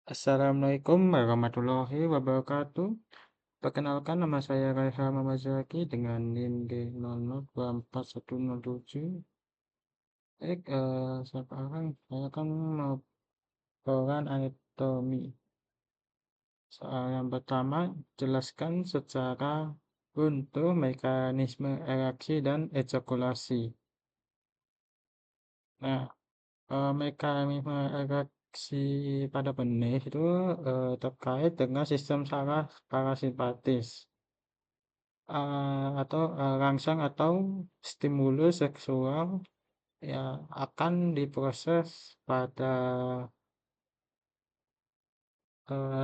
Assalamualaikum warahmatullahi wabarakatuh. Perkenalkan nama saya Raiha Muhammad Zaki dengan NIM D00241107. Sekarang saya akan melaporkan anatomi. Soal yang pertama, jelaskan secara runtuh mekanisme ereksi dan ejakulasi. Nah, mekanisme ereksi pada penis itu terkait dengan sistem saraf parasimpatis atau rangsang atau stimulus seksual yang akan diproses pada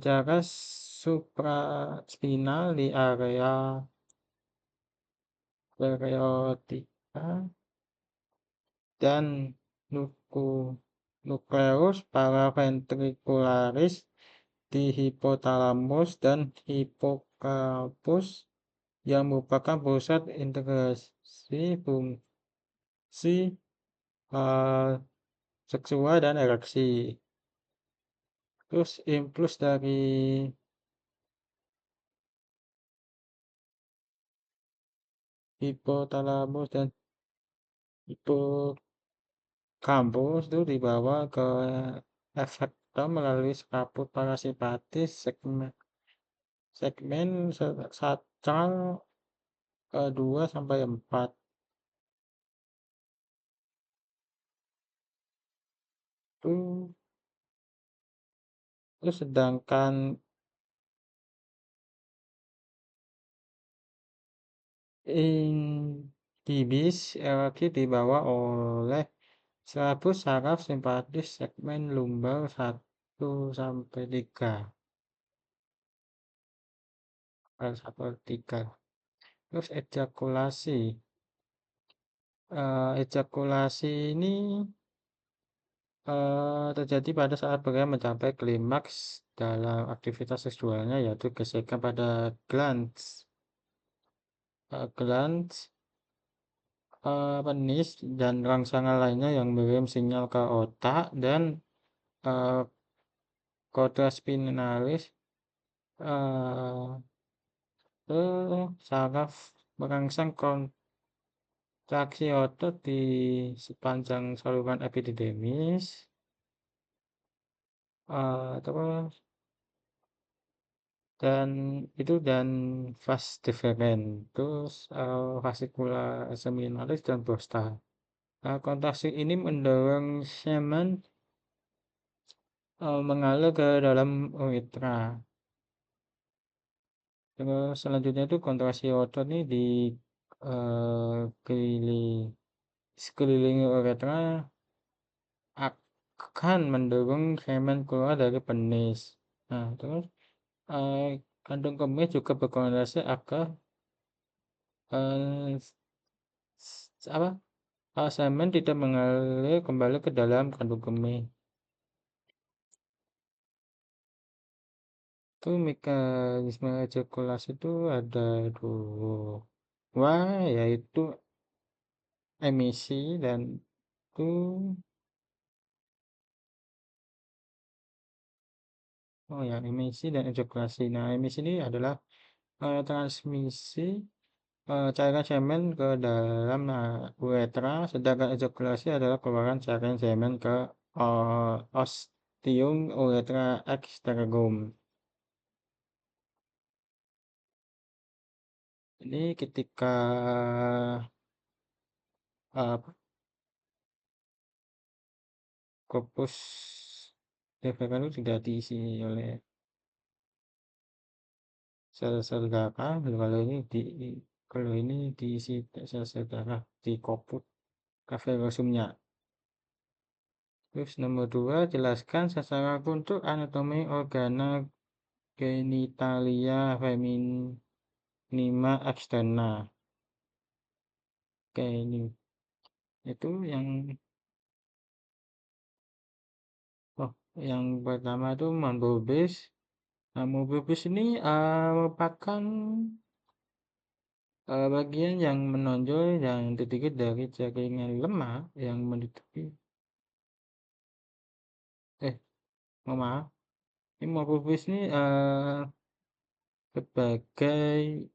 jarak supraspinal di area periotika dan nukleus paraventricularis di hipotalamus dan hipokampus yang merupakan pusat integrasi fungsi uh, seksual dan ereksi. Terus impuls dari hipotalamus dan hipokampus itu dibawa ke efektor melalui selaput parasimpatis segmen sakral 2 sampai 4. Itu terus sedangkan inhibis ereksi dibawa oleh selaput saraf simpatis segmen lumbar 1 sampai 3. 1-3. Terus ejakulasi. Ejakulasi ini terjadi pada saat pria mencapai klimaks dalam aktivitas seksualnya, yaitu gesekan pada glans penis dan rangsangan lainnya yang mengirim sinyal ke otak dan uh, koda spinalis ke saraf merangsang kontraksi otot di sepanjang saluran epididymis. Terus dan vas deferens, terus fascicula seminalis dan prosta. Kontraksi ini mendorong semen mengalir ke dalam uretra. Terus selanjutnya itu kontraksi otot ini di sekeliling uretra akan mendorong semen keluar dari penis. Nah, terus kandung kemih juga berkontraksi agar eh, semen tidak mengalir kembali ke dalam kandung kemih. Itu mekanisme ejakulasi itu ada dua, yaitu emisi dan itu emisi dan ejakulasi. Nah, emisi ini adalah transmisi cairan semen ke dalam uretra, sedangkan ejakulasi adalah keluaran cairan semen ke ostium uretra externum. Ini ketika corpus deferens itu tidak diisi oleh sel-sel darah, kalau ini diisi sel-sel darah di corpus caverosumnya. Terus nomor 2, jelaskan secara runtuh anatomi organa genitalia feminima externa. Oke, ini itu yang pertama itu membobis. Nah, membobis ini merupakan bagian yang menonjol yang terdiri dari jaringan lemak yang menutupi maaf Hemopulvis ini sebagai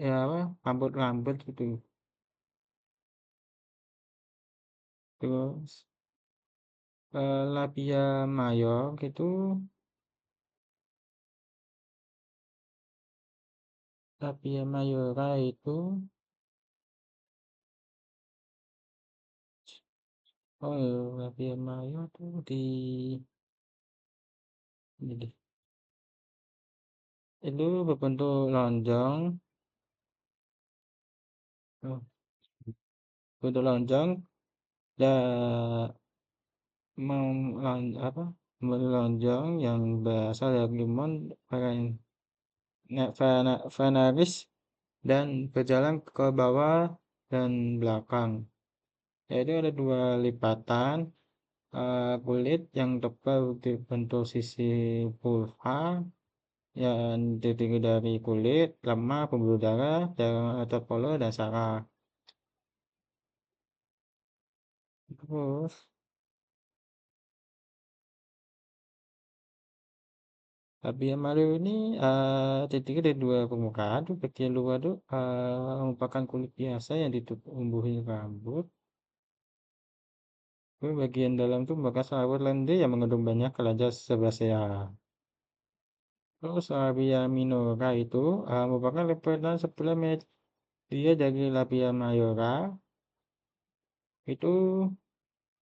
ya apa, rambut-rambut gitu. Terus labia mayor gitu, labia mayora itu, oh ya, labia mayor tuh di ini deh. Itu berbentuk lonjong, oh, bentuk lonjong dan apa, melonjong yang berasal dari limon venaris dan berjalan ke bawah dan belakang. Yaitu ada dua lipatan kulit yang tebal di bentuk sisi pulva yang terdiri dari kulit, lemak, pembuluh darah, jaringan otot polo, dan saraf. Terus Labia Mario ini terdiri dari dua permukaan tuh, bagian luar tuh merupakan kulit biasa yang ditumbuhi rambut. Terus bagian dalam tuh merupakan selaput lendir yang mengandung banyak kelenjar sebasea. Terus labia minora itu merupakan lepetan sebelah media dari labia mayora. Itu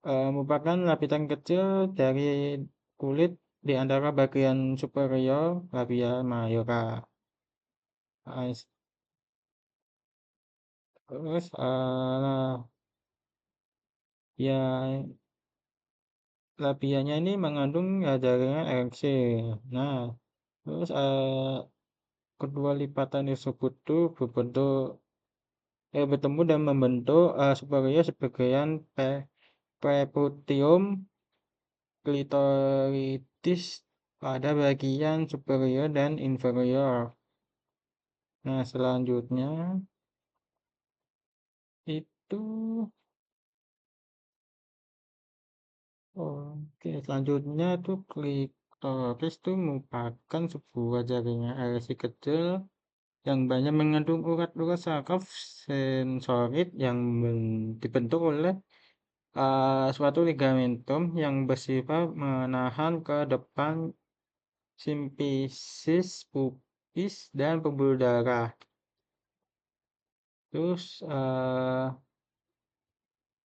merupakan lapisan kecil dari kulit di antara bagian superior labia mayora. Ah, Terus ya labianya ini mengandung ya jaringan ereksi. Nah, terus kedua lipatan tersebut tuh bertemu dan membentuk superior sebagian preputium clitoritis pada bagian superior dan inferior. Nah, selanjutnya itu oke, selanjutnya tuh klitoris itu merupakan sebuah jaringan ereksi kecil yang banyak mengandung urat-urat saraf sensorit yang dibentuk oleh suatu ligamentum yang bersifat menahan ke depan simfisis, pubis, dan pembuluh darah. Terus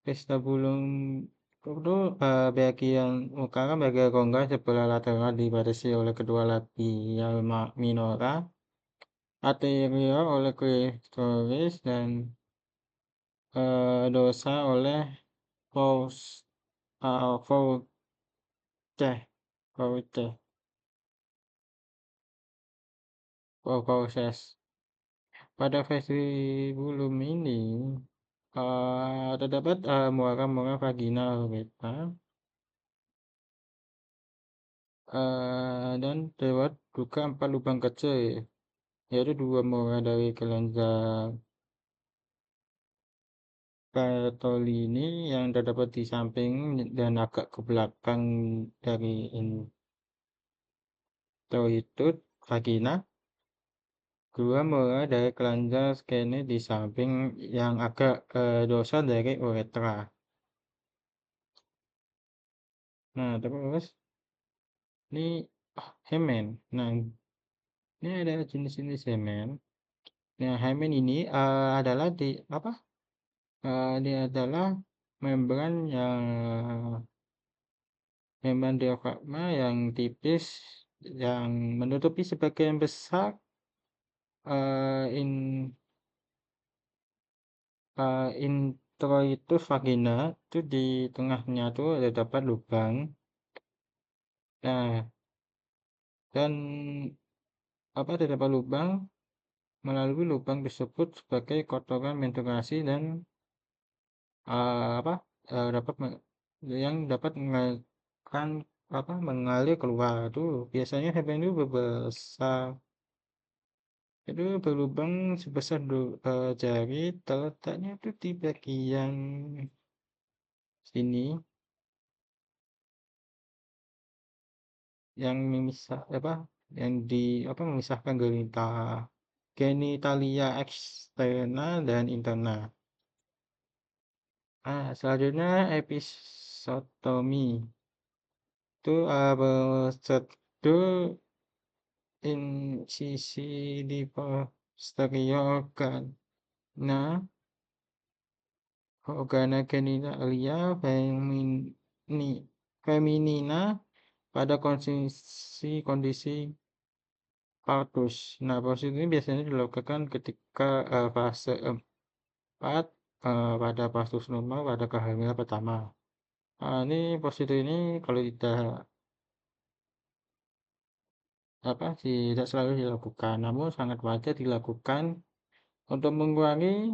Pestabulum itu bagian utara bagian rongga sebelah lateral dibatasi oleh kedua labia minora, anterior oleh clitoris, dan dorsal oleh pous fauce fauce fauces. Pada vestibulum ini terdapat muara-muara vaginal beta dan terdapat juga 4 lubang kecil, yaitu 2 muara dari kelenjar Bartolini yang terdapat di samping dan agak ke belakang dari introitud vagina. Kedua mulai dari kelenjar skene di samping yang agak dorsal dari uretra. Nah, terus ini hemen. Nah, ini ada jenis-jenis hemen. Nah, hemen ini adalah apa? Dia adalah membran yang membran diafragma yang tipis yang menutupi sebagian besar in introitus vagina. Itu di tengahnya tuh ada dapat lubang. Nah, dan apa terdapat lubang, melalui lubang tersebut sebagai kotoran menstruasi dan apa dapat yang dapat mengalirkan apa mengalir keluar itu biasanya hewan itu berbesar itu berlubang sebesar jari, terletaknya itu di bagian sini. yang memisah apa, yang memisahkan genitalia eksternal dan internal. Selanjutnya episiotomi. Itu prosedur insisi di posterior organa organa genitalia feminina pada kondisi kondisi partus. Nah, proses ini biasanya dilakukan ketika fase 4 pada partus normal pada kehamilan pertama. Ini prosedur ini kalau tidak selalu dilakukan, namun sangat wajar dilakukan untuk mengurangi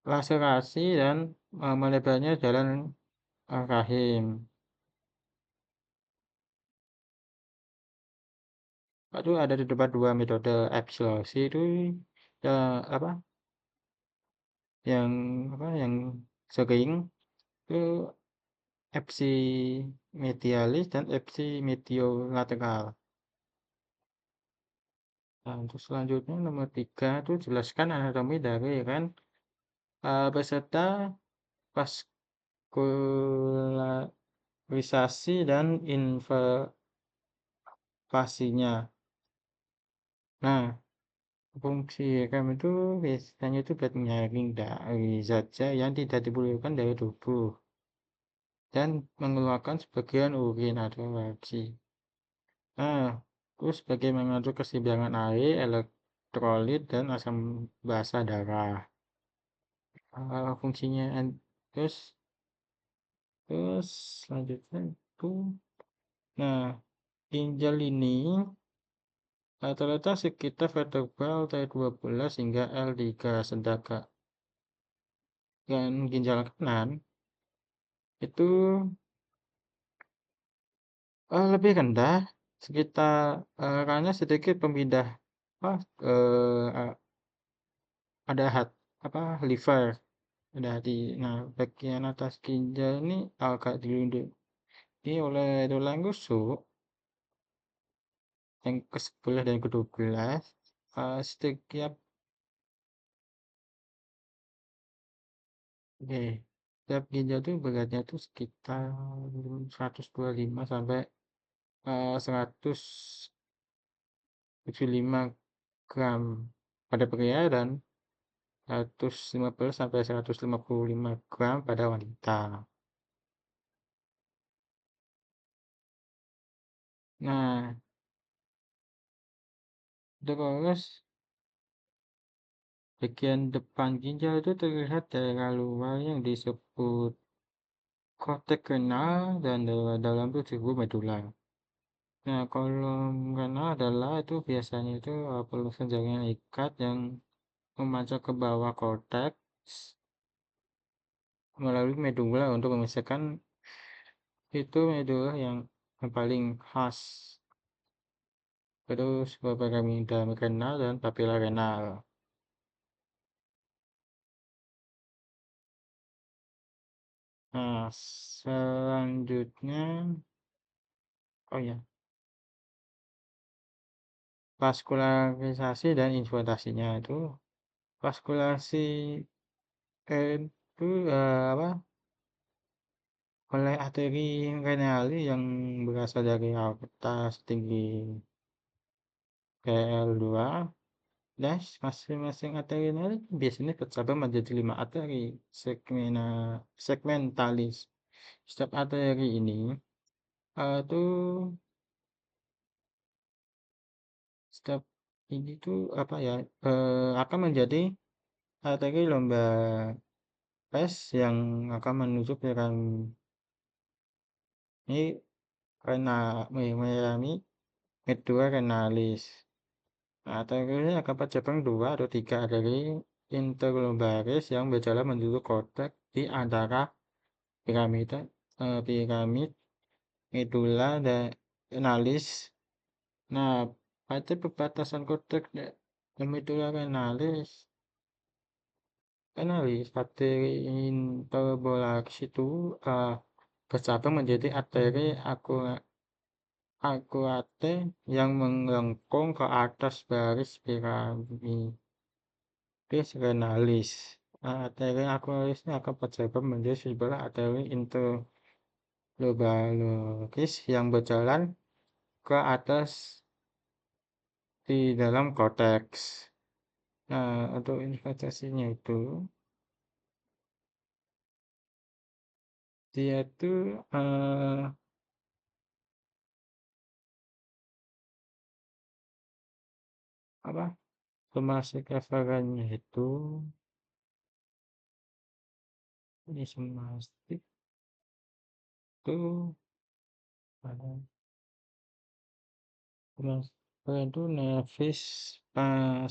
laserasi dan melebarnya jalan rahim. Itu ada di depan dua metode episilasi itu ya apa yang sering itu episimedialis dan episimediolateral. Nah, untuk selanjutnya nomor 3 itu jelaskan anatomi dari beserta vaskularisasi dan invasinya. Nah, fungsi rem itu biasanya itu buat menyaring dari zat-zat yang tidak diperlukan dari tubuh dan mengeluarkan sebagian urin atau reaksi. Nah, terus sebagai mengatur keseimbangan air, elektrolit, dan asam basa darah. Fungsinya terus terus selanjutnya itu, nah ginjal ini terletak sekitar vertebral T12 hingga L3, sedangkan ginjal kanan itu lebih rendah, sekitar karena sedikit pemindah apa ada liver. Dari nah, bagian atas ginjal ini agak dilindungi oleh tulang rusuk yang ke-11 dan ke-12. Setiap oke, setiap ginjal itu beratnya itu sekitar 125 sampai 175 gram pada pria dan 150 sampai 155 gram pada wanita. Nah, terus bagian depan ginjal itu terlihat daerah luar yang disebut korteks renal dan daerah dalam itu disebut medula. Nah, kolom renal adalah itu biasanya itu pelurusan jaringan ikat yang memanjang ke bawah korteks melalui medula untuk memisahkan itu medula yang paling khas. Terus piramida renal dan papila renal. Nah, selanjutnya, oh ya, vaskularisasi dan infiltrasinya itu vaskulasi itu oleh arteri renali yang berasal dari aorta setinggi PL2 dan masing-masing arteri renali biasanya tercabang menjadi 5 arteri segmentalis. Setiap arteri ini itu setiap ini tuh akan menjadi arteri lomba pes yang akan menuju ini Miami Medula Renalis. Nah, arterinya akan bercabang 2 atau 3 arteri interlombaris yang berjalan menuju korteks di antara piramid medula dan renalis. Nah, pada perbatasan korteks dan medula renalis arteri interlombaris itu bercabang menjadi arteri akuate yang melengkung ke atas baris piramidis renalis. Arteri aquaris ini akan bercabang menjadi sebuah arteri interlobaloris yang berjalan ke atas di dalam korteks. Nah, untuk investasinya itu, dia itu apa? Termasuk referennya ini semastik itu ada termasuk itu Nevis pas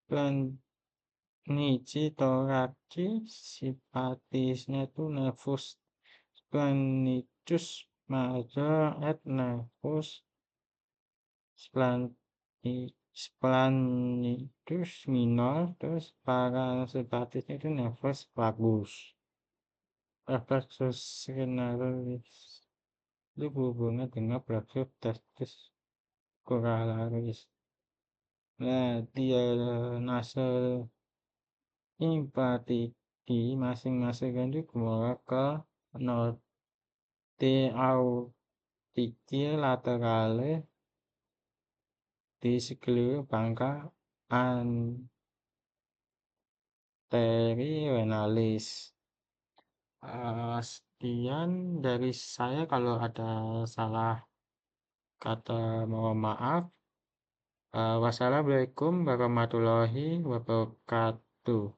Planici thoraci simpatisnya itu Nevus Planicus major et Nevus Planicus minor, terus parasimpatisnya itu Nevus vagus. Refleksus renalis itu berhubungan dengan refleks testis corollaris. Nah, dia nasal simpatiki masing-masing itu keluar ke note auditi laterale di sekeliling bangka anterionalis. Sekian dari saya, kalau ada salah kata mohon maaf. Wassalamualaikum warahmatullahi wabarakatuh.